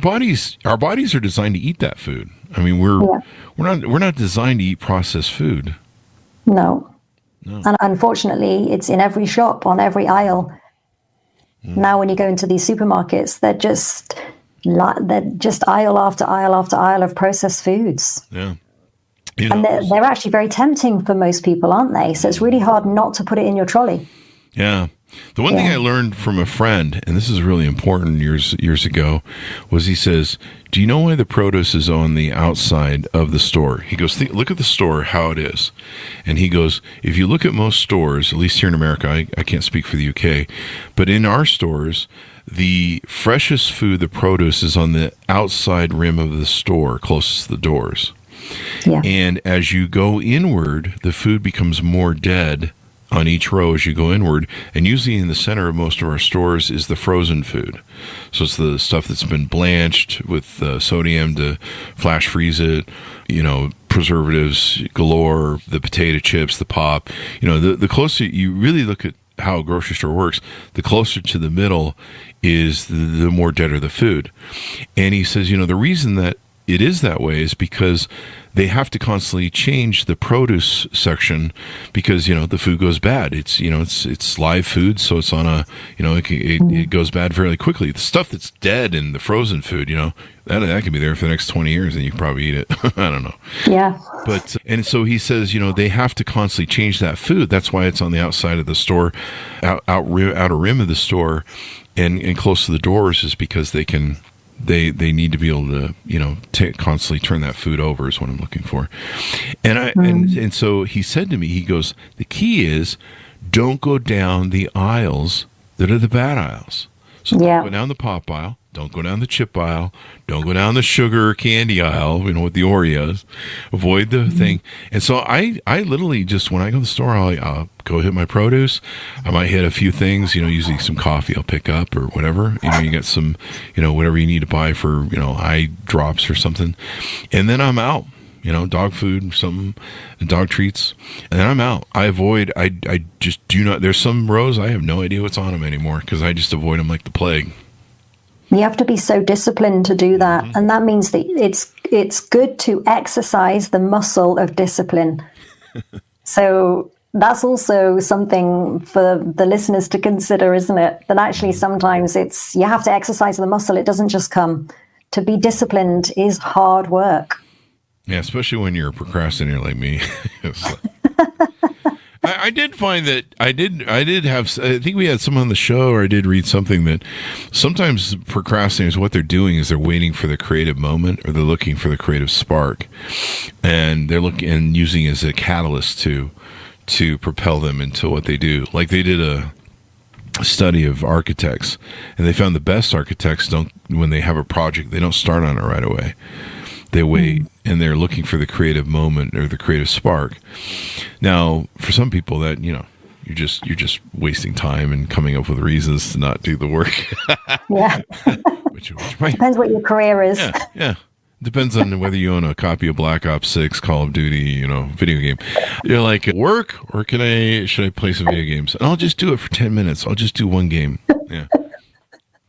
our bodies are designed to eat that food. I mean, we're not designed to eat processed food. No. And unfortunately, it's in every shop, on every aisle. Now, when you go into these supermarkets, they're just aisle after aisle after aisle of processed foods. Yeah. And they're actually very tempting for most people, aren't they? So it's really hard not to put it in your trolley. Yeah. The one thing I learned from a friend, and this is really important years ago, was he says, do you know why the produce is on the outside of the store? He goes, look at the store, how it is. And he goes, if you look at most stores, at least here in America, I can't speak for the UK, but in our stores, the freshest food, the produce, is on the outside rim of the store, closest to the doors. Yeah. And as you go inward, the food becomes more dead on each row as you go inward, and usually in the center of most of our stores is the frozen food. So it's the stuff that's been blanched with sodium to flash freeze it, preservatives galore, the potato chips, the pop. The closer you really look at how a grocery store works, the closer to the middle is the more deader the food. And he says, the reason that it is that way is because they have to constantly change the produce section because the food goes bad. It's live food, so it's on a it goes bad fairly quickly. The stuff that's dead in the frozen food, that can be there for the next 20 years and you can probably eat it. I don't know. Yeah. But and so he says, they have to constantly change that food. That's why it's on the outside of the store, outer rim of the store, and close to the doors is because they can. They need to be able to, constantly turn that food over is what I'm looking for. And and so he said to me, he goes, the key is don't go down the aisles that are the bad aisles. So don't go down the pop aisle. Don't go down the chip aisle. Don't go down the sugar candy aisle, with the Oreos. Avoid the thing. And so I literally just, when I go to the store, I'll go hit my produce. I might hit a few things, usually some coffee I'll pick up or whatever. You get some, whatever you need to buy for, eye drops or something. And then I'm out. dog food, something, dog treats, and then I'm out. I just do not, there's some rows I have no idea what's on them anymore because I just avoid them like the plague. You have to be so disciplined to do that. And that means that it's good to exercise the muscle of discipline. So that's also something for the listeners to consider, isn't it? That actually sometimes you have to exercise the muscle. It doesn't just come. To be disciplined is hard work. Yeah, especially when you're a procrastinator like me. I did find that I think we had someone on the show, or I did read something that sometimes procrastinators, what they're doing is they're waiting for the creative moment, or they're looking for the creative spark, and they're looking and using it as a catalyst to propel them into what they do. Like they did a study of architects, and they found the best architects when they have a project, they don't start on it right away. They wait, and they're looking for the creative moment or the creative spark. Now, for some people, that you're just wasting time and coming up with reasons to not do the work. Yeah, which depends what your career is. Yeah. Depends on whether you own a copy of Black Ops 6, Call of Duty, video game. You're like, work, or should I play some video games? And I'll just do it for 10 minutes. I'll just do one game. Yeah.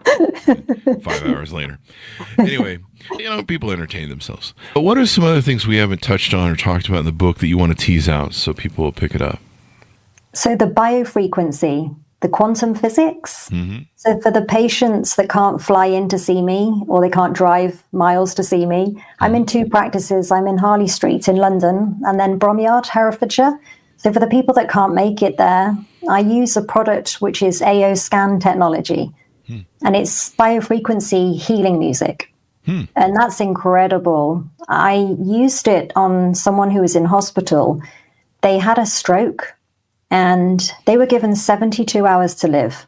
5 hours later. Anyway, people entertain themselves. But what are some other things we haven't touched on or talked about in the book that you want to tease out so people will pick it up? So the biofrequency, the quantum physics. Mm-hmm. So for the patients that can't fly in to see me, or they can't drive miles to see me, I'm in two practices. I'm in Harley Street in London, and then Bromyard, Herefordshire. So for the people that can't make it there, I use a product which is AO scan technology. And it's biofrequency healing music. And that's incredible. I used it on someone who was in hospital. They had a stroke and they were given 72 hours to live.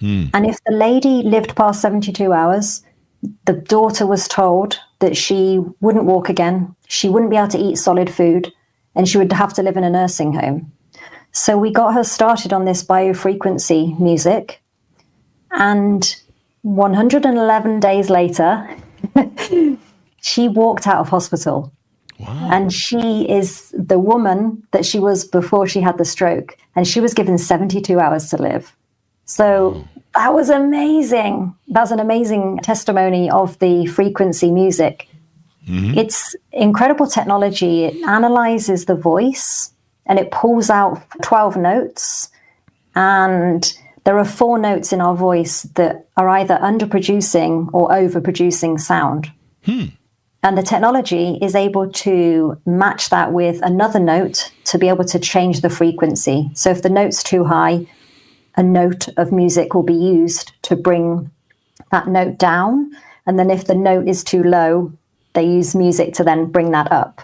And if the lady lived past 72 hours, the daughter was told that she wouldn't walk again. She wouldn't be able to eat solid food, and she would have to live in a nursing home. So we got her started on this biofrequency music. And 111 days later, she walked out of hospital. Wow. And she is the woman that she was before she had the stroke. And she was given 72 hours to live. So that was amazing. That's an amazing testimony of the frequency music. Mm-hmm. It's incredible technology. It analyzes the voice and it pulls out 12 notes. And there are 4 notes in our voice that are either underproducing or overproducing sound. And the technology is able to match that with another note to be able to change the frequency. So if the note's too high, a note of music will be used to bring that note down. And then if the note is too low, they use music to then bring that up.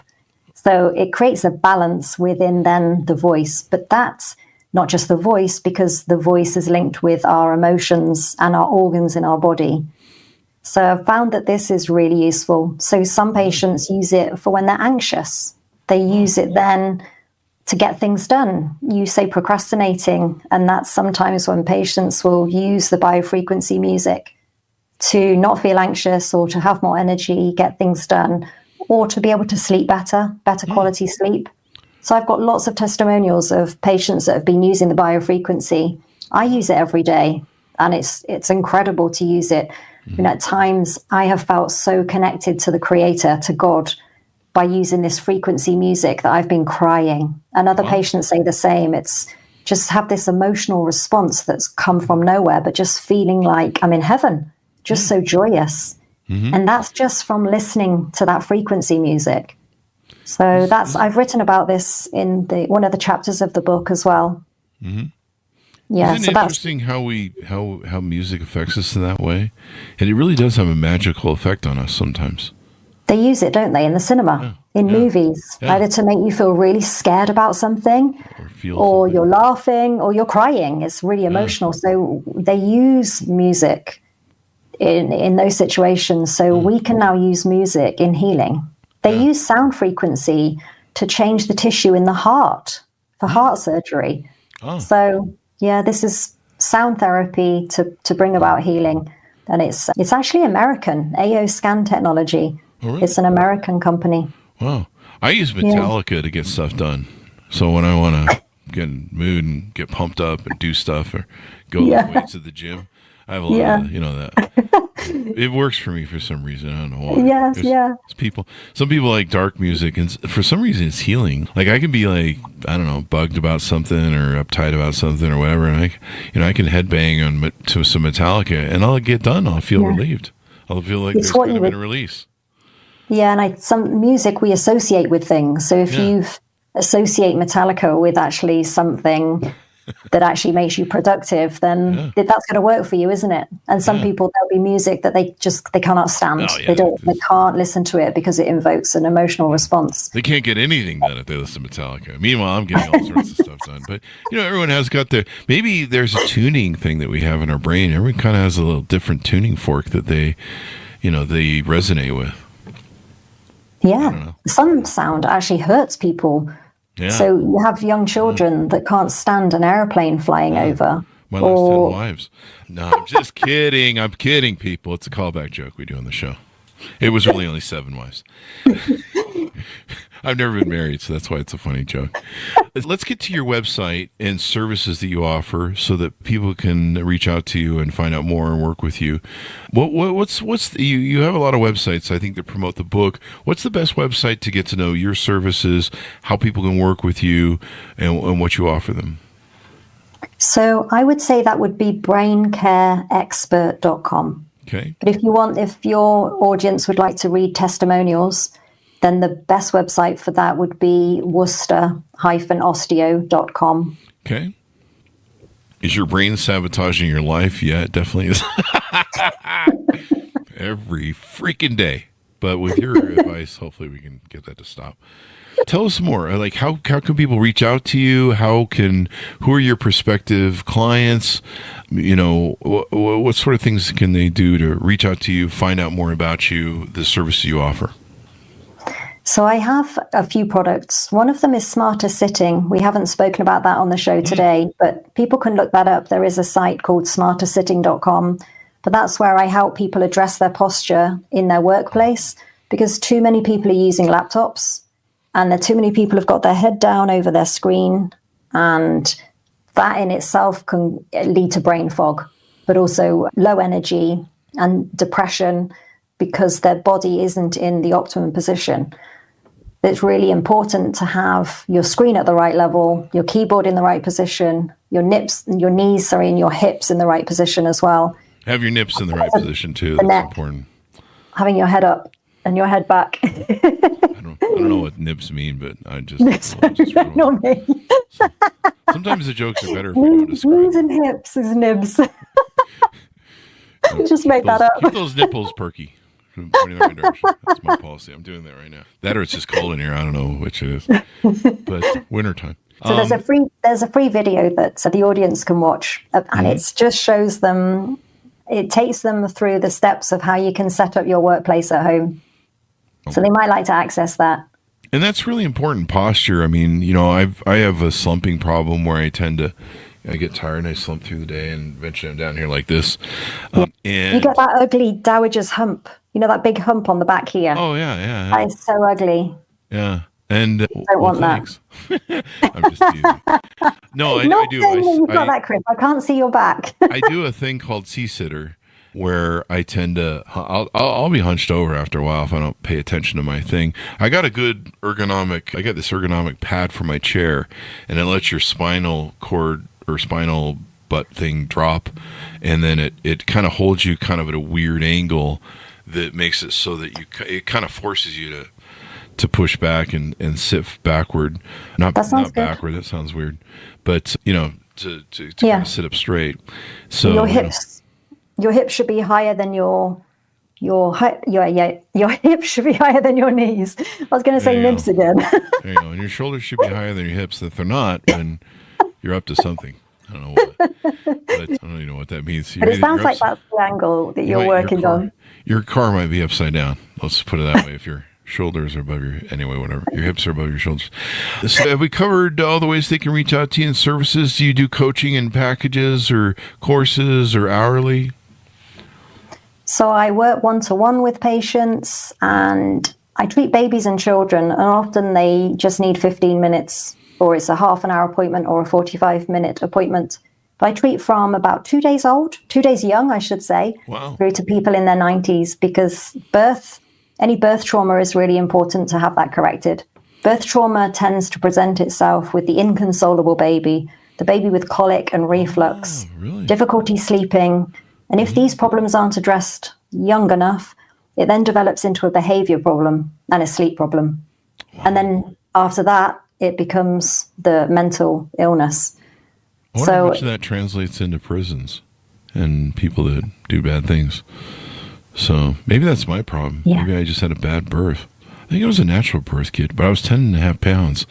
So it creates a balance within then the voice. But that's not just the voice, because the voice is linked with our emotions and our organs in our body. So I've found that this is really useful. So some patients use it for when they're anxious. They use it then to get things done. You say procrastinating, and that's sometimes when patients will use the biofrequency music to not feel anxious or to have more energy, get things done, or to be able to sleep better quality sleep. So I've got lots of testimonials of patients that have been using the biofrequency. I use it every day, and it's incredible to use it. At times, I have felt so connected to the Creator, to God, by using this frequency music that I've been crying. And other patients say the same. It's just have this emotional response that's come from nowhere, but just feeling like I'm in heaven, just so joyous. And that's just from listening to that frequency music. So I've written about this in one of the chapters of the book as well. Yeah, Isn't it interesting how music affects us in that way? And it really does have a magical effect on us sometimes. They use it, don't they, in the cinema, in movies, either to make you feel really scared about something, or you're laughing, or you're crying. It's really emotional. So they use music in those situations. So we can now use music in healing. They use sound frequency to change the tissue in the heart for heart surgery. So, yeah, this is sound therapy to bring about healing. And it's actually American, AO scan technology. Oh, really? It's an American company. Wow. I use Metallica to get stuff done. So when I want to get in the mood and get pumped up and do stuff or go lift weights at the gym, I have a lot of, that. It works for me for some reason. I don't know why. Yes, Some people like dark music, and for some reason it's healing. Like I can be like, I don't know, bugged about something or uptight about something or whatever, and I can headbang to some Metallica, and I'll get done. I'll feel relieved. I'll feel like there's kind of been a release. Yeah, and some music we associate with things. So if you associate Metallica with actually something that actually makes you productive, then that's going to work for you, isn't it? And some people, there'll be music that they cannot stand. Oh, yeah. They can't listen to it because it invokes an emotional response. They can't get anything done if they listen to Metallica. Meanwhile, I'm getting all sorts of stuff done. But, everyone has got maybe there's a tuning thing that we have in our brain. Everyone kind of has a little different tuning fork that they resonate with. Yeah. Some sound actually hurts people. Yeah. So you have young children that can't stand an airplane flying over. My last 10 wives. No, I'm just kidding. I'm kidding, people. It's a callback joke we do on the show. It was really only 7 wives. I've never been married, so that's why it's a funny joke. Let's get to your website and services that you offer so that people can reach out to you and find out more and work with you. You have a lot of websites, I think, that promote the book. What's the best website to get to know your services, how people can work with you, and what you offer them? So I would say that would be braincareexpert.com. Okay. But if your audience would like to read testimonials, then the best website for that would be worcester-osteo.com. Okay. Is your brain sabotaging your life? Yeah, it definitely is. Every freaking day. But with your advice, hopefully we can get that to stop. Tell us more. Like, how can people reach out to you? Who are your prospective clients? What sort of things can they do to reach out to you, find out more about you, the services you offer? So I have a few products. One of them is Smarter Sitting. We haven't spoken about that on the show today, but people can look that up. There is a site called smartersitting.com, but that's where I help people address their posture in their workplace, because too many people are using laptops and too many people have got their head down over their screen, and that in itself can lead to brain fog, but also low energy and depression because their body isn't in the optimum position. It's really important to have your screen at the right level, your keyboard in the right position, your knees and your hips in the right position as well. Have your nips in the right position too. That's important. Having your head up and your head back. I don't know what nips mean, but I just not me. Sometimes the jokes are better if we don't describe. Knees and hips is nibs. Just make that up. Keep those nipples perky. Pointing the right direction. That's my policy. I'm doing that right now. That or it's just cold in here. I don't know which it is. But wintertime. So there's a free video that the audience can watch, and it just shows them. It takes them through the steps of how you can set up your workplace at home. Okay. So they might like to access that. And that's really important. Posture. I mean, I have a slumping problem where I get tired and I slump through the day, and eventually I'm down here like this. And you got that ugly dowager's hump. That big hump on the back here. Oh, yeah. That is so ugly. Yeah. And don't want that. I'm just teasing. No, I do. You've got that, Chris. I can't see your back. I do a thing called C-sitter, where I tend to, I'll be hunched over after a while if I don't pay attention to my thing. I got this ergonomic pad for my chair, and it lets your spinal cord or spinal butt thing drop, and then it kind of holds you kind of at a weird angle that makes it so that it kind of forces you to push back and sit backward. Not backward, that sounds weird. But, to kind of sit up straight. So your hips should be higher than your hips should be higher than your knees. I was going to say nibs again. There you go. And your shoulders should be higher than your hips. If they're not, then you're up to something. I don't know what. I don't even know what that means. But it sounds like that's the angle that you're working on. Your car might be upside down. Let's put it that way. If your shoulders are above whatever. Your hips are above your shoulders. So have we covered all the ways they can reach out to you and services? Do you do coaching and packages or courses or hourly? So I work one-to-one with patients, and I treat babies and children, and often they just need 15 minutes, or it's a half an hour appointment or a 45-minute appointment. But I treat from about 2 days old, 2 days young, I should say, Wow. through to people in their 90s, because any birth trauma is really important to have that corrected. Birth trauma tends to present itself with the inconsolable baby, the baby with colic and reflux, really? difficulty sleeping. And if these problems aren't addressed young enough, it then develops into a behavior problem and a sleep problem. Wow. And then after that, it becomes the mental illness. I wonder how much of that translates into prisons and people that do bad things. So maybe that's my problem. Yeah. Maybe I just had a bad birth. I think it was a natural birth, kid, but I was 10.5 pounds.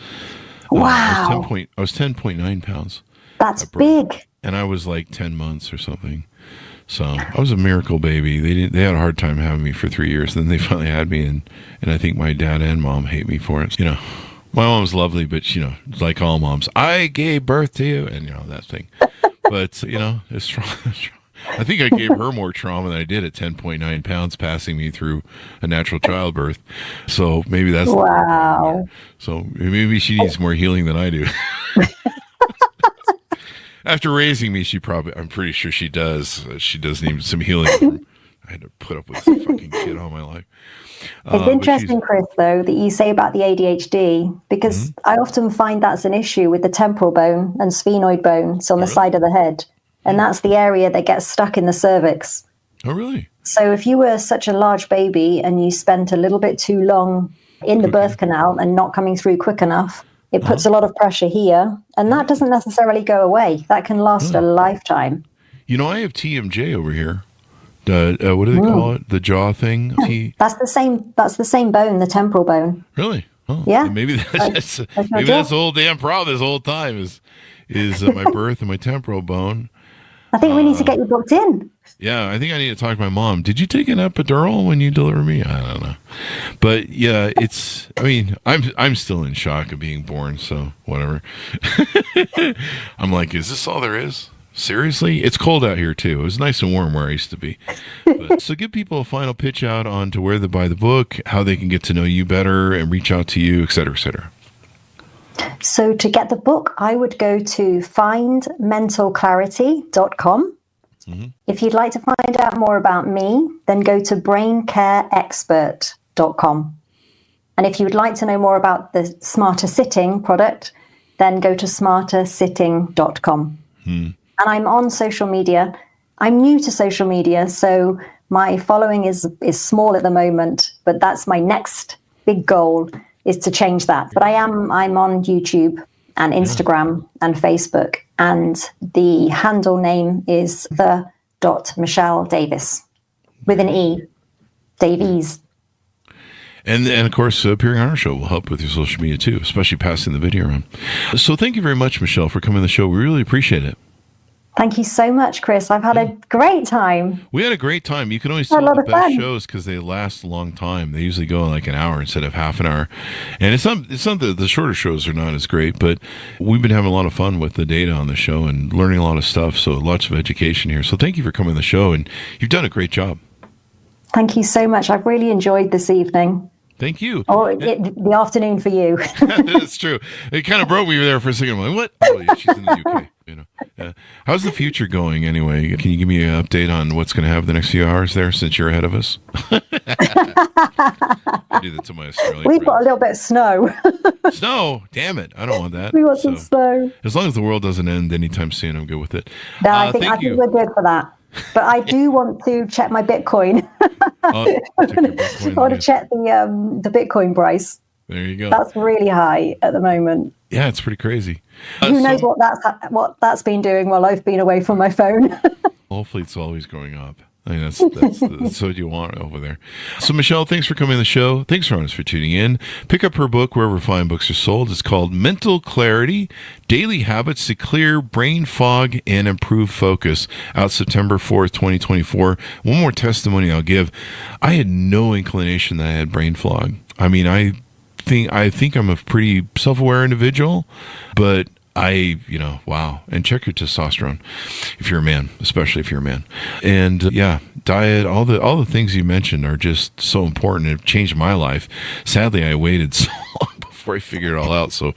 Wow. I was 10.9 pounds. That's big. And I was like 10 months or something. So I was a miracle baby. They had a hard time having me for 3 years. Then they finally had me, and I think my dad and mom hate me for it. My mom was lovely, but like all moms, I gave birth to you, and that thing. But it's trauma. I think I gave her more trauma than I did at 10.9 pounds, passing me through a natural childbirth. So maybe that's wow. So maybe she needs more healing than I do. After raising me, I'm pretty sure she does. She does need some healing. I had to put up with this fucking kid all my life. It's interesting, Chris, though, that you say about the ADHD, because I often find that's an issue with the temporal bone and sphenoid bones on the side of the head. And that's the area that gets stuck in the cervix. Oh, really? So if you were such a large baby and you spent a little bit too long in the birth canal and not coming through quick enough, it puts a lot of pressure here, and that doesn't necessarily go away. That can last a lifetime. I have TMJ over here. What do they call it? The jaw thing? That's the same bone, the temporal bone. Really? Oh, yeah. Maybe that's the whole damn problem this whole time is my birth and my temporal bone. I think we need to get you booked in. Yeah, I think I need to talk to my mom. Did you take an epidural when you delivered me? I don't know. But yeah, I'm still in shock of being born, so whatever. I'm like, is this all there is? Seriously? It's cold out here too. It was nice and warm where I used to be. So give people a final pitch out on to where to buy the book, how they can get to know you better and reach out to you, et cetera, et cetera. So to get the book, I would go to findmentalclarity.com. Mm-hmm. If you'd like to find out more about me, then go to braincareexpert.com. And if you would like to know more about the Smarter Sitting product, then go to smartersitting.com. And I'm on social media. I'm new to social media, so my following is small at the moment, but that's my next big goal, is to change that. But I'm on YouTube and Instagram and Facebook, and the handle name is Michelle Davies with an E, Davies. And of course, appearing on our show will help with your social media too, especially passing the video around. So thank you very much, Michelle, for coming on the show. We really appreciate it. Thank you so much, Chris. I've had a great time. We had a great time. You can always tell the best shows because they last a long time. They usually go like an hour instead of half an hour. And it's not that the shorter shows are not as great, but we've been having a lot of fun with the data on the show and learning a lot of stuff. So lots of education here. So thank you for coming on the show, and you've done a great job. Thank you so much. I've really enjoyed this evening. Thank you. Or the afternoon for you. That's true. It kind of broke me there for a second. I'm like, what? Oh, yeah, she's in the UK. How's the future going anyway? Can you give me an update on what's going to happen the next few hours there, since you're ahead of us? I do that to my Australian We've friends. got a little bit of snow. Snow? Damn it. I don't want that. We want some snow. As long as the world doesn't end anytime soon, I'm good with it. No, I think we're good for that. But I do want to check my Bitcoin. I want to check the Bitcoin price. There you go. That's really high at the moment. Yeah, it's pretty crazy. Who knows what that's been doing while I've been away from my phone? Hopefully it's always going up. I mean, that's what you want over there. So, Michelle, thanks for coming on the show. Thanks, for tuning in. Pick up her book wherever fine books are sold. It's called Mental Clarity, Daily Habits to Clear Brain Fog and Improve Focus, out September 4th, 2024. One more testimony I'll give. I had no inclination that I had brain fog. I mean, I think I'm a pretty self-aware individual, but wow. And check your testosterone if you're a man, especially if you're a man. And diet, all the things you mentioned are just so important. It changed my life. Sadly, I waited so long before I figured it all out. So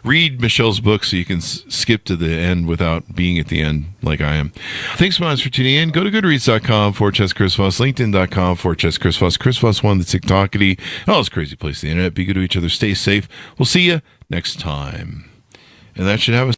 read Michelle's book so you can skip to the end without being at the end like I am. Thanks so much for tuning in. Go to goodreads.com/Chris Voss, LinkedIn.com/Chris Voss, Chris Voss 1, the TikTokity, all this crazy place on the internet. Be good to each other. Stay safe. We'll see you next time. And that should have us.